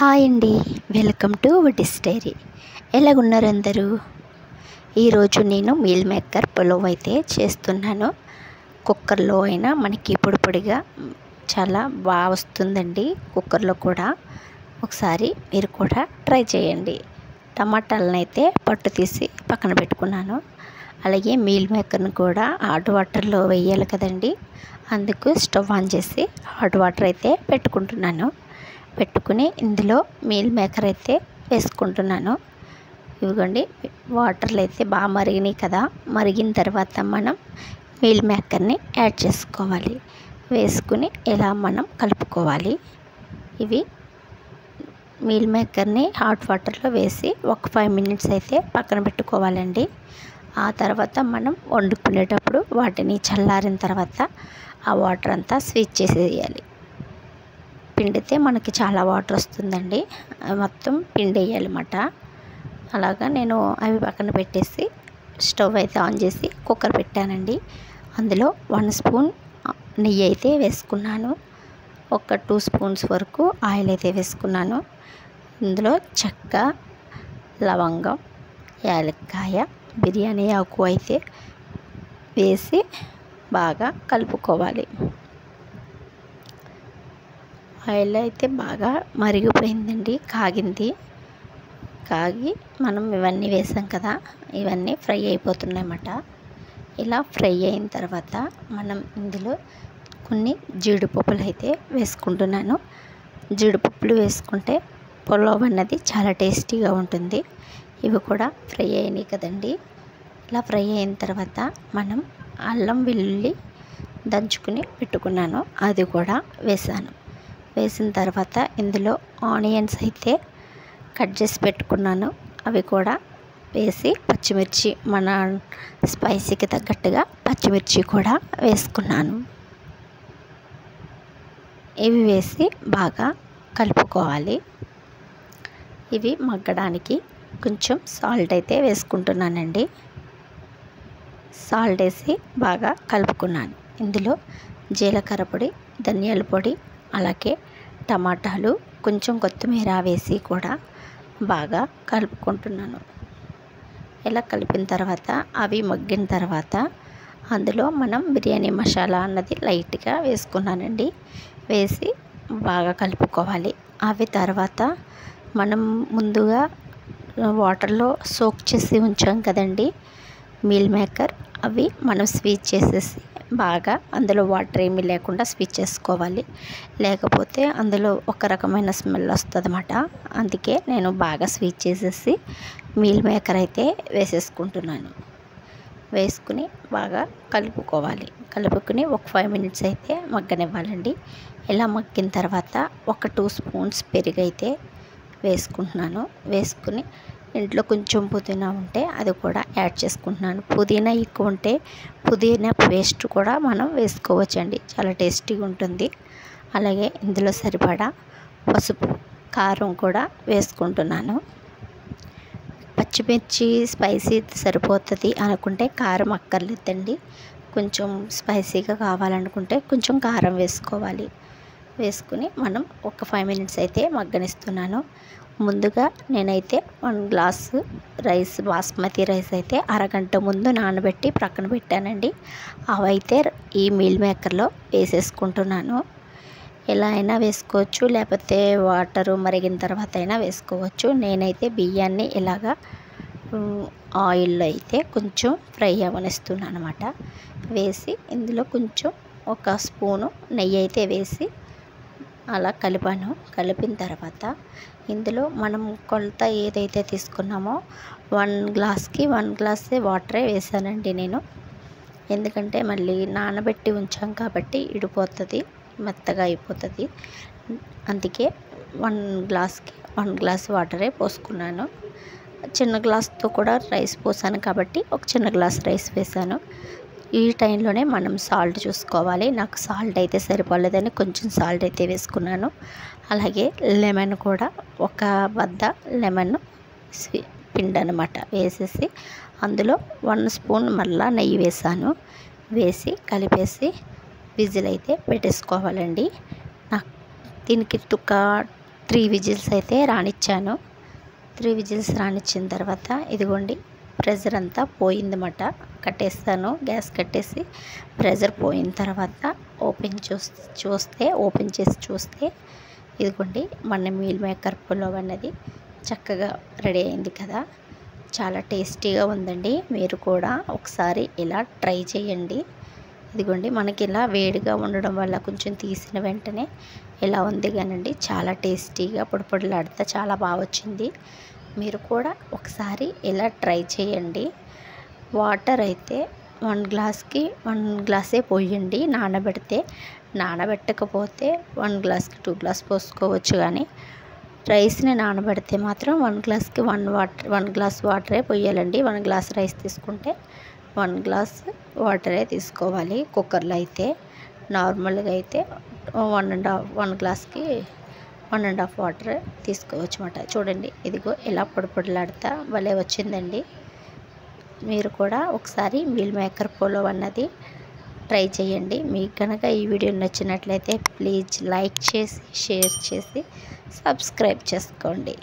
Hi అండి, welcome to వడ్డీస్ dairy. ఎలాగున్నారు అందరూ? ఈరోజు నేను మీల్ మేకర్ పులావ్ అయితే చేస్తున్నాను. కుక్కర్లో అయినా మనకి పొడి పొడిగా చాలా బాగా వస్తుందండి. కుక్కర్లో కూడా ఒకసారి మీరు కూడా ట్రై చేయండి. టమాటాలను అయితే పట్టు తీసి పక్కన పెట్టుకున్నాను. అలాగే మీల్ మేకర్ని కూడా హాట్ వాటర్లో వేయాలి కదండి, అందుకు స్టవ్ ఆన్ చేసి హాట్ వాటర్ అయితే పెట్టుకుని ఇందులో మీల్ మేకర్ అయితే వేసుకుంటున్నాను. ఇదిగోండి, వాటర్లు అయితే బాగా మరిగినాయి కదా. మరిగిన తర్వాత మనం మీల్ మేకర్ని యాడ్ చేసుకోవాలి. వేసుకుని ఇలా మనం కలుపుకోవాలి. ఇవి మీల్ మేకర్ని హాట్ వాటర్లో వేసి ఒక 5 మినిట్స్ అయితే పక్కన పెట్టుకోవాలండి. ఆ తర్వాత మనం వండుకునేటప్పుడు వాటిని చల్లారిన తర్వాత ఆ వాటర్ అంతా స్వీచ్ చేసేయాలి. పిండితే మనకి చాలా వాటర్ వస్తుందండి, మొత్తం పిండేయాలన్నమాట. అలాగా నేను అవి పక్కన పెట్టేసి స్టవ్ అయితే ఆన్ చేసి కుక్కర్ పెట్టానండి. అందులో 1 స్పూన్ నెయ్యి అయితే వేసుకున్నాను. ఒక 2 స్పూన్స్ వరకు ఆయిల్ అయితే వేసుకున్నాను. ఇందులో చెక్క, లవంగం, యాలక్కాయ, బిర్యానీ ఆకు అయితే వేసి బాగా కలుపుకోవాలి. ఆయిల్ అయితే బాగా మరిగిపోయిందండి, కాగి మనం ఇవన్నీ వేసాం కదా, ఇవన్నీ ఫ్రై అయిపోతున్నాయన్నమాట. ఇలా ఫ్రై అయిన తర్వాత మనం ఇందులో కొన్ని జీడిపప్పులు అయితే వేసుకుంటున్నాను. జీడిపప్పులు వేసుకుంటే పులావ్ అన్నది చాలా టేస్టీగా ఉంటుంది. ఇవి కూడా ఫ్రై అయినాయి కదండి. ఇలా ఫ్రై అయిన తర్వాత మనం అల్లం వెల్లుల్లి దంచుకుని పెట్టుకున్నాను, అది కూడా వేసిన తర్వాత ఇందులో ఆనియన్స్ అయితే కట్ చేసి పెట్టుకున్నాను, అవి కూడా వేసి పచ్చిమిర్చి, మన స్పైసీకి తగ్గట్టుగా పచ్చిమిర్చి కూడా వేసుకున్నాను. ఇవి వేసి బాగా కలుపుకోవాలి. ఇవి మగ్గడానికి కొంచెం సాల్ట్ అయితే వేసుకుంటున్నానండి. సాల్ట్ వేసి బాగా కలుపుకున్నాను. ఇందులో జీలకర్ర పొడి, ధనియాల పొడి, అలాగే టమాటాలు, కొంచెం కొత్తిమీర వేసి కూడా బాగా కలుపుకుంటున్నాను. ఇలా కలిపిన తర్వాత అవి మగ్గిన తర్వాత అందులో మనం బిర్యానీ మసాలా అన్నది లైట్గా వేసుకున్నానండి. వేసి బాగా కలుపుకోవాలి. అవి తర్వాత మనం ముందుగా వాటర్లో సోక్ చేసి ఉంచాం కదండి మీల్ మేకర్, అవి మనం స్వీచ్ చేసేసి బాగా అందులో వాటర్ ఏమీ లేకుండా స్విచ్ చేసుకోవాలి. లేకపోతే అందులో ఒక రకమైన స్మెల్ వస్తుంది అన్నమాట. అందుకే నేను బాగా స్విచ్ చేసేసి మీల్ మేకర్ అయితే వేసేసుకుంటున్నాను. వేసుకుని బాగా కలుపుకుని ఒక 5 మినిట్స్ అయితే మగ్గనివ్వాలండి. ఇలా మగ్గిన తర్వాత ఒక 2 స్పూన్స్ పెరుగు అయితే వేసుకుంటున్నాను. వేసుకుని ఇంట్లో కొంచెం పుదీనా ఉంటే అది కూడా యాడ్ చేసుకుంటున్నాను. పుదీనా ఎక్కువ ఉంటే పుదీనా పేస్ట్ కూడా మనం వేసుకోవచ్చండి, చాలా టేస్టీగా ఉంటుంది. అలాగే ఇందులో సరిపడా పసుపు, కారం కూడా వేసుకుంటున్నాను. పచ్చిమిర్చి స్పైసీ సరిపోతుంది అనుకుంటే కారం అక్కర్లేదండి. కొంచెం స్పైసీగా కావాలనుకుంటే కొంచెం కారం వేసుకోవాలి. వేసుకుని మనం ఒక 5 మినిట్స్ అయితే మగ్గనిస్తున్నాను. ముందుగా నేనైతే 1 గ్లాసు రైస్, బాస్మతి రైస్ అయితే అరగంట ముందు నానబెట్టి ప్రక్కన పెట్టానండి. అవైతే ఈ మీల్ మేకర్లో వేసేసుకుంటున్నాను. ఎలా అయినా వేసుకోవచ్చు, లేకపోతే వాటరు మరిగిన తర్వాత అయినా వేసుకోవచ్చు. నేనైతే బియ్యాన్ని ఇలాగా ఆయిల్లో అయితే కొంచెం ఫ్రై అవ్వనిస్తున్నాను అన్నమాట. వేసి ఇందులో కొంచెం ఒక స్పూను నెయ్యి అయితే వేసి అలా కలిపిన తర్వాత ఇందులో మనం కొలత ఏదైతే తీసుకున్నామో 1 గ్లాస్కి 1 గ్లాసే వాటరే వేసానండి నేను. ఎందుకంటే మళ్ళీ నానబెట్టి ఉంచాం కాబట్టి ఇడిపోతుంది, మెత్తగా అయిపోతుంది. అందుకే 1 గ్లాస్కి 1 గ్లాస్ వాటరే పోసుకున్నాను. చిన్న గ్లాస్తో కూడా రైస్ పోసాను కాబట్టి ఒక చిన్న గ్లాస్ రైస్ వేసాను. ఈ టైంలోనే మనం సాల్ట్ చూసుకోవాలి. నాకు సాల్ట్ అయితే సరిపోలేదని కొంచెం సాల్ట్ అయితే వేసుకున్నాను. అలాగే లెమన్ కూడా ఒక వద్ద లెమన్ పిండి అన్నమాట వేసేసి అందులో 1 స్పూన్ మళ్ళా నెయ్యి వేసాను. వేసి కలిపేసి విజిల్ అయితే పెట్టేసుకోవాలండి. నాకు దీనికి ఒక 3 విజిల్స్ అయితే రానిచ్చాను. 3 విజిల్స్ రానిచ్చిన తర్వాత ఇదిగోండి ప్రెషర్ అంతా పోయిందన్నమాట. కట్టేస్తాను, గ్యాస్ కట్టేసి ప్రెషర్ పోయిన తర్వాత ఓపెన్ చేసి చూస్తే ఇదిగోండి మన మీల్ మేకర్ పులావ్ అనేది చక్కగా రెడీ అయింది కదా. చాలా టేస్టీగా ఉందండి. మీరు కూడా ఒకసారి ఇలా ట్రై చేయండి. ఇదిగోండి మనకి ఇలా వేడిగా ఉండడం వల్ల కొంచెం తీసిన వెంటనే ఇలా ఉంది కానండి, చాలా టేస్టీగా పొడిపొడిలాడుతా చాలా బాగా వచ్చింది. మీరు కూడా ఒకసారి ఇలా ట్రై చేయండి. వాటర్ అయితే 1 గ్లాస్కి 1 గ్లాసే పోయండి. నానబెట్టకపోతే 1 గ్లాస్కి 2 గ్లాస్ పోసుకోవచ్చు. కానీ రైస్ని నానబెడితే మాత్రం 1 గ్లాస్కి 1 గ్లాస్ వాటరే పోయాలండి. 1 గ్లాస్ రైస్ తీసుకుంటే 1 గ్లాస్ వాటరే తీసుకోవాలి. కుక్కర్లో అయితే నార్మల్గా అయితే 1 గ్లాస్కి 1.5 వాటర్ తీసుకోవచ్చు అన్నమాట. చూడండి ఇదిగో ఇలా పొడిపొడిలాడుతా భలే వచ్చిందండి. మీరు కూడా ఒకసారి మీల్ మేకర్ పులావ్ అన్నది ట్రై చేయండి. మీకు కనుక ఈ వీడియో నచ్చినట్లయితే ప్లీజ్ లైక్ చేసి, షేర్ చేసి, సబ్స్క్రైబ్ చేసుకోండి.